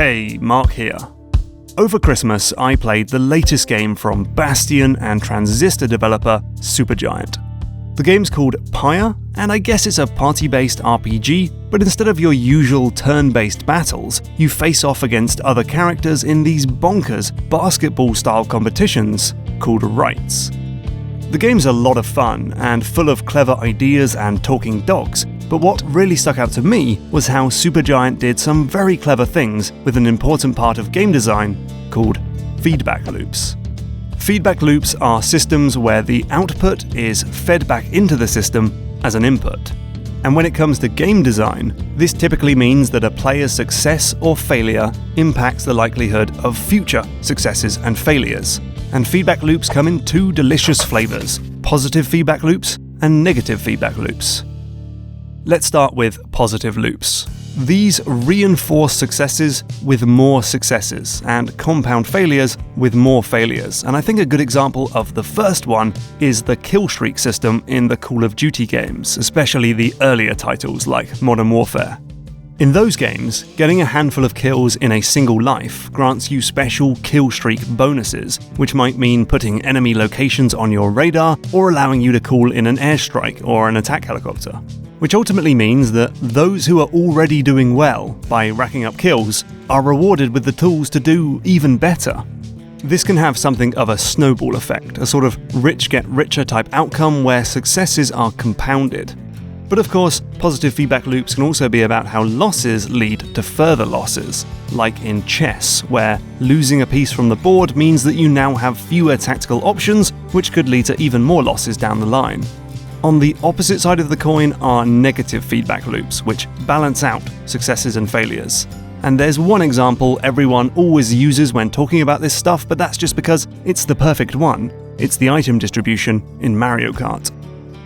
Hey, Mark here. Over Christmas, I played the latest game from Bastion and Transistor developer Supergiant. The game's called Pyre, and I guess it's a party-based RPG, but instead of your usual turn-based battles, you face off against other characters in these bonkers basketball-style competitions called rights. The game's a lot of fun and full of clever ideas and talking dogs, but what really stuck out to me was how Supergiant did some very clever things with an important part of game design called feedback loops. Feedback loops are systems where the output is fed back into the system as an input. And when it comes to game design, this typically means that a player's success or failure impacts the likelihood of future successes and failures. And feedback loops come in two delicious flavors: positive feedback loops and negative feedback loops. Let's start with positive loops. These reinforce successes with more successes, and compound failures with more failures. And I think a good example of the first one is the kill streak system in the Call of Duty games, especially the earlier titles like Modern Warfare. In those games, getting a handful of kills in a single life grants you special kill streak bonuses, which might mean putting enemy locations on your radar or allowing you to call in an airstrike or an attack helicopter. Which ultimately means that those who are already doing well by racking up kills are rewarded with the tools to do even better. This can have something of a snowball effect, a sort of rich get richer type outcome where successes are compounded. But of course, positive feedback loops can also be about how losses lead to further losses, like in chess, where losing a piece from the board means that you now have fewer tactical options, which could lead to even more losses down the line. On the opposite side of the coin are negative feedback loops, which balance out successes and failures. And there's one example everyone always uses when talking about this stuff, but that's just because it's the perfect one. It's the item distribution in Mario Kart.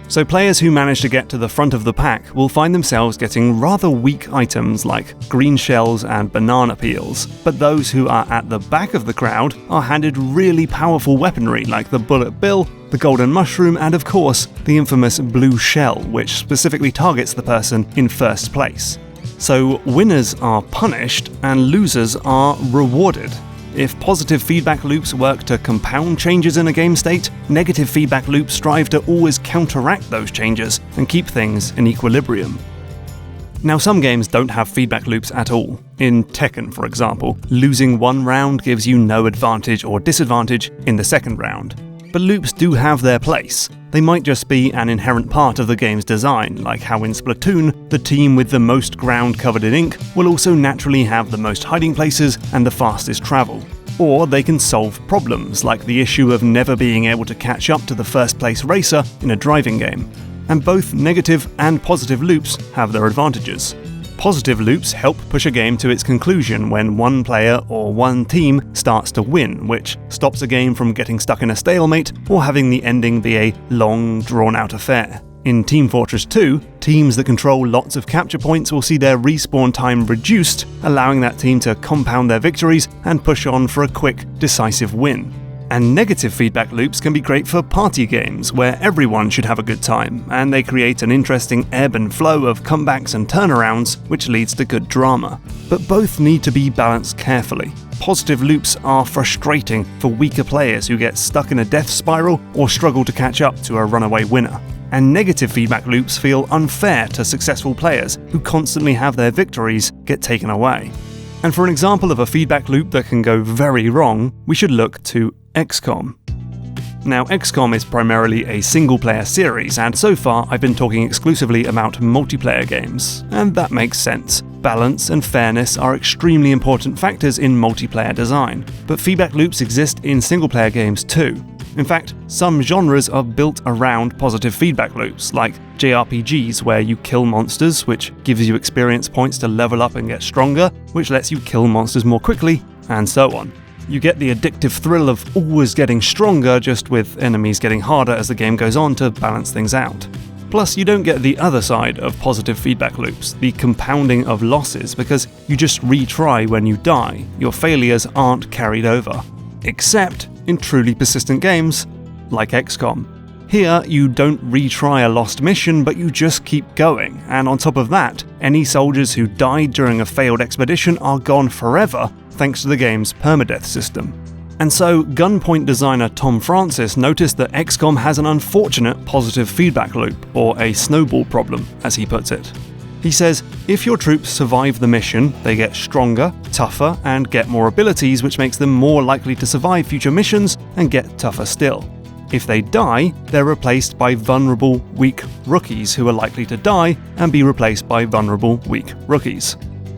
So players who manage to get to the front of the pack will find themselves getting rather weak items like green shells and banana peels, but those who are at the back of the crowd are handed really powerful weaponry like the bullet bill, the golden mushroom, and of course, the infamous blue shell, which specifically targets the person in first place. So winners are punished and losers are rewarded. If positive feedback loops work to compound changes in a game state, negative feedback loops strive to always counteract those changes and keep things in equilibrium. Now, some games don't have feedback loops at all. In Tekken, for example, losing one round gives you no advantage or disadvantage in the second round. But loops do have their place. They might just be an inherent part of the game's design, like how in Splatoon, the team with the most ground covered in ink will also naturally have the most hiding places and the fastest travel. Or they can solve problems, like the issue of never being able to catch up to the first place racer in a driving game. And both negative and positive loops have their advantages. Positive loops help push a game to its conclusion when one player or one team starts to win, which stops a game from getting stuck in a stalemate or having the ending be a long, drawn-out affair. In Team Fortress 2, teams that control lots of capture points will see their respawn time reduced, allowing that team to compound their victories and push on for a quick, decisive win. And negative feedback loops can be great for party games, where everyone should have a good time, and they create an interesting ebb and flow of comebacks and turnarounds, which leads to good drama. But both need to be balanced carefully. Positive loops are frustrating for weaker players who get stuck in a death spiral or struggle to catch up to a runaway winner. And negative feedback loops feel unfair to successful players who constantly have their victories get taken away. And for an example of a feedback loop that can go very wrong, we should look to XCOM. Now, XCOM is primarily a single-player series, and so far I've been talking exclusively about multiplayer games, and that makes sense. Balance and fairness are extremely important factors in multiplayer design, but feedback loops exist in single-player games too. In fact, some genres are built around positive feedback loops, like JRPGs where you kill monsters, which gives you experience points to level up and get stronger, which lets you kill monsters more quickly, and so on. You get the addictive thrill of always getting stronger, just with enemies getting harder as the game goes on to balance things out. Plus, you don't get the other side of positive feedback loops, the compounding of losses, because you just retry when you die. Your failures aren't carried over. Except in truly persistent games like XCOM. Here, you don't retry a lost mission, but you just keep going, and on top of that, any soldiers who died during a failed expedition are gone forever thanks to the game's permadeath system. And so, Gunpoint designer Tom Francis noticed that XCOM has an unfortunate positive feedback loop, or a snowball problem, as he puts it. He says, if your troops survive the mission, they get stronger, tougher, and get more abilities, which makes them more likely to survive future missions and get tougher still. If they die, they're replaced by vulnerable, weak rookies who are likely to die and be replaced by vulnerable, weak rookies.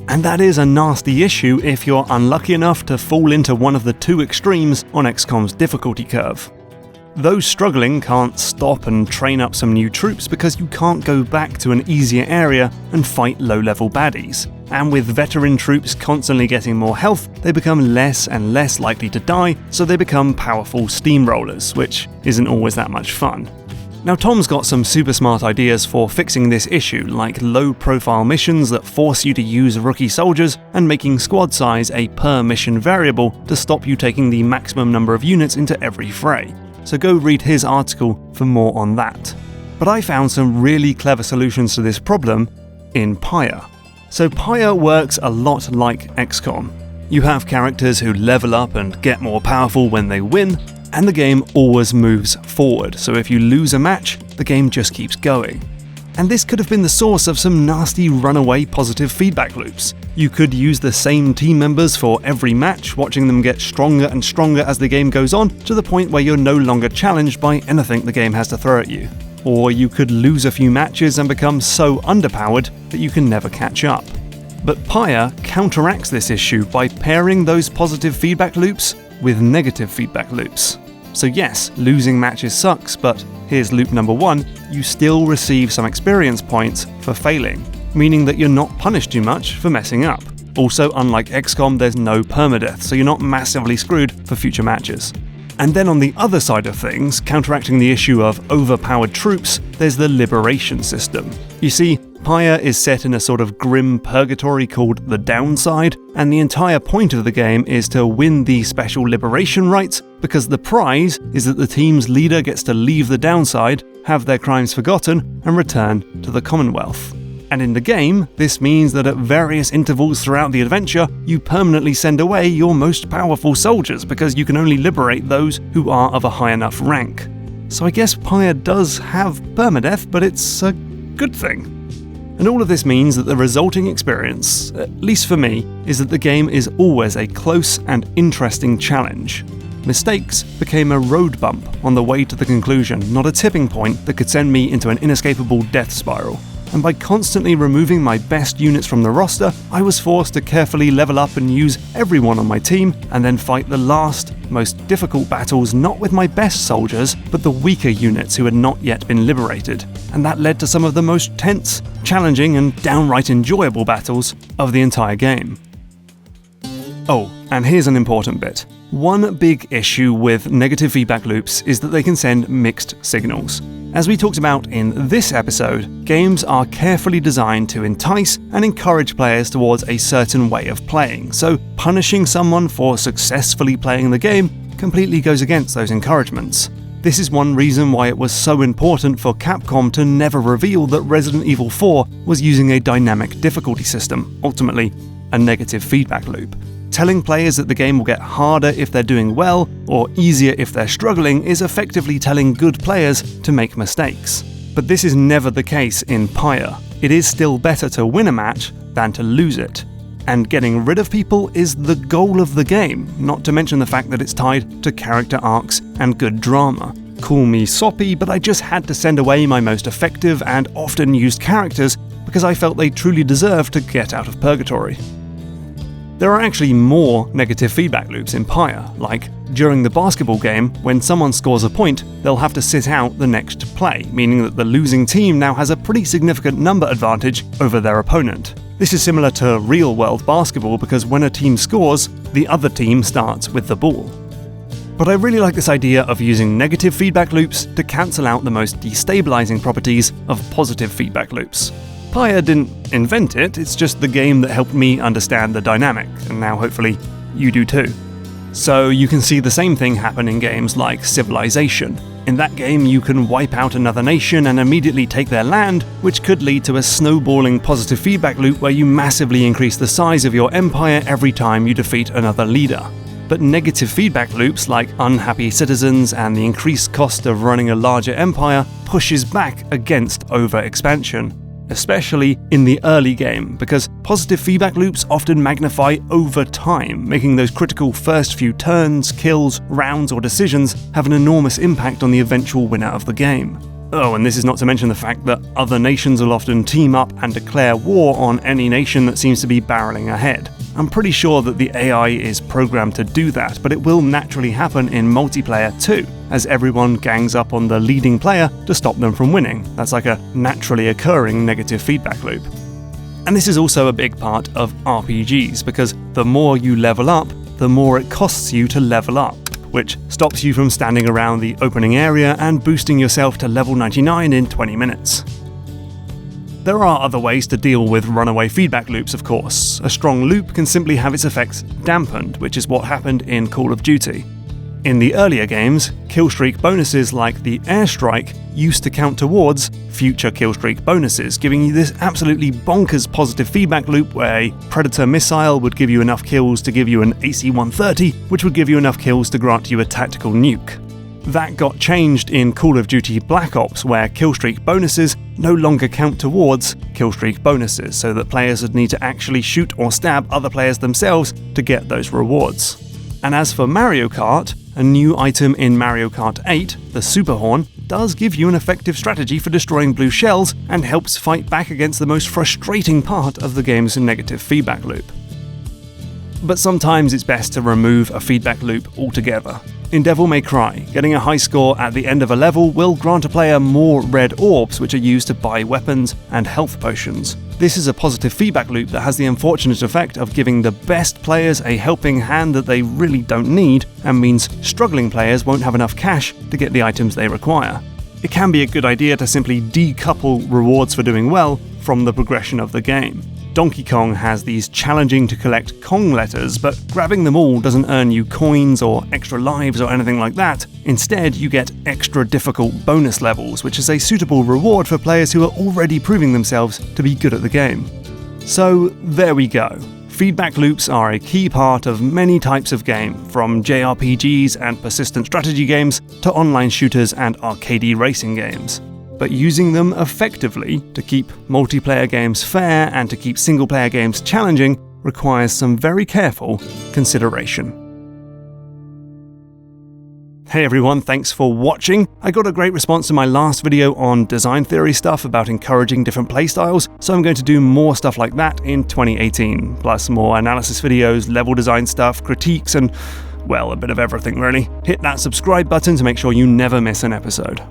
And that is a nasty issue if you're unlucky enough to fall into one of the two extremes on XCOM's difficulty curve. Those struggling can't stop and train up some new troops because you can't go back to an easier area and fight low-level baddies. And with veteran troops constantly getting more health, they become less and less likely to die, so they become powerful steamrollers, which isn't always that much fun. Now, Tom's got some super smart ideas for fixing this issue, like low-profile missions that force you to use rookie soldiers and making squad size a per-mission variable to stop you taking the maximum number of units into every fray. So go read his article for more on that. But I found some really clever solutions to this problem in Pyre. So Pyre works a lot like XCOM. You have characters who level up and get more powerful when they win, and the game always moves forward, so if you lose a match, the game just keeps going. And this could have been the source of some nasty runaway positive feedback loops. You could use the same team members for every match, watching them get stronger and stronger as the game goes on, to the point where you're no longer challenged by anything the game has to throw at you. Or you could lose a few matches and become so underpowered that you can never catch up. But Pyre counteracts this issue by pairing those positive feedback loops with negative feedback loops. So yes, losing matches sucks, but here's loop number 1, you still receive some experience points for failing, meaning that you're not punished too much for messing up. Also, unlike XCOM, there's no permadeath, so you're not massively screwed for future matches. And then on the other side of things, counteracting the issue of overpowered troops, there's the liberation system. You see, Pyre is set in a sort of grim purgatory called the Downside, and the entire point of the game is to win the special liberation rights, because the prize is that the team's leader gets to leave the Downside, have their crimes forgotten, and return to the Commonwealth. And in the game, this means that at various intervals throughout the adventure, you permanently send away your most powerful soldiers, because you can only liberate those who are of a high enough rank. So I guess Pyre does have permadeath, but it's a good thing. And all of this means that the resulting experience, at least for me, is that the game is always a close and interesting challenge. Mistakes became a road bump on the way to the conclusion, not a tipping point that could send me into an inescapable death spiral. And by constantly removing my best units from the roster, I was forced to carefully level up and use everyone on my team, and then fight the last, most difficult battles not with my best soldiers, but the weaker units who had not yet been liberated. And that led to some of the most tense, challenging, and downright enjoyable battles of the entire game. Oh, and here's an important bit. One big issue with negative feedback loops is that they can send mixed signals. As we talked about in this episode, games are carefully designed to entice and encourage players towards a certain way of playing, so punishing someone for successfully playing the game completely goes against those encouragements. This is one reason why it was so important for Capcom to never reveal that Resident Evil 4 was using a dynamic difficulty system, ultimately a negative feedback loop. Telling players that the game will get harder if they're doing well, or easier if they're struggling, is effectively telling good players to make mistakes. But this is never the case in Pyre. It is still better to win a match than to lose it. And getting rid of people is the goal of the game, not to mention the fact that it's tied to character arcs and good drama. Call me soppy, but I just had to send away my most effective and often used characters because I felt they truly deserved to get out of purgatory. There are actually more negative feedback loops in Pyre, like during the basketball game, when someone scores a point, they'll have to sit out the next play, meaning that the losing team now has a pretty significant number advantage over their opponent. This is similar to real-world basketball because when a team scores, the other team starts with the ball. But I really like this idea of using negative feedback loops to cancel out the most destabilizing properties of positive feedback loops. Pyre didn't invent it, it's just the game that helped me understand the dynamic, and now hopefully you do too. So you can see the same thing happen in games like Civilization. In that game, you can wipe out another nation and immediately take their land, which could lead to a snowballing positive feedback loop where you massively increase the size of your empire every time you defeat another leader. But negative feedback loops like unhappy citizens and the increased cost of running a larger empire pushes back against overexpansion, especially in the early game, because positive feedback loops often magnify over time, making those critical first few turns, kills, rounds, or decisions have an enormous impact on the eventual winner of the game. Oh, and this is not to mention the fact that other nations will often team up and declare war on any nation that seems to be barreling ahead. I'm pretty sure that the AI is programmed to do that, but it will naturally happen in multiplayer too, as everyone gangs up on the leading player to stop them from winning. That's like a naturally occurring negative feedback loop. And this is also a big part of RPGs, because the more you level up, the more it costs you to level up, which stops you from standing around the opening area and boosting yourself to level 99 in 20 minutes. There are other ways to deal with runaway feedback loops, of course. A strong loop can simply have its effects dampened, which is what happened in Call of Duty. In the earlier games, killstreak bonuses like the airstrike used to count towards future killstreak bonuses, giving you this absolutely bonkers positive feedback loop where a Predator missile would give you enough kills to give you an AC-130, which would give you enough kills to grant you a tactical nuke. That got changed in Call of Duty Black Ops, where killstreak bonuses no longer count towards killstreak bonuses, so that players would need to actually shoot or stab other players themselves to get those rewards. And as for Mario Kart, a new item in Mario Kart 8, the Super Horn, does give you an effective strategy for destroying blue shells and helps fight back against the most frustrating part of the game's negative feedback loop. But sometimes it's best to remove a feedback loop altogether. In Devil May Cry, getting a high score at the end of a level will grant a player more red orbs, which are used to buy weapons and health potions. This is a positive feedback loop that has the unfortunate effect of giving the best players a helping hand that they really don't need, and means struggling players won't have enough cash to get the items they require. It can be a good idea to simply decouple rewards for doing well from the progression of the game. Donkey Kong has these challenging to collect Kong letters, but grabbing them all doesn't earn you coins or extra lives or anything like that. Instead, you get extra difficult bonus levels, which is a suitable reward for players who are already proving themselves to be good at the game. So there we go. Feedback loops are a key part of many types of game, from JRPGs and persistent strategy games to online shooters and arcadey racing games. But using them effectively to keep multiplayer games fair and to keep single-player games challenging requires some very careful consideration. Hey everyone, thanks for watching. I got a great response to my last video on design theory stuff about encouraging different playstyles, so I'm going to do more stuff like that in 2018, plus more analysis videos, level design stuff, critiques, and, well, a bit of everything really. Hit that subscribe button to make sure you never miss an episode.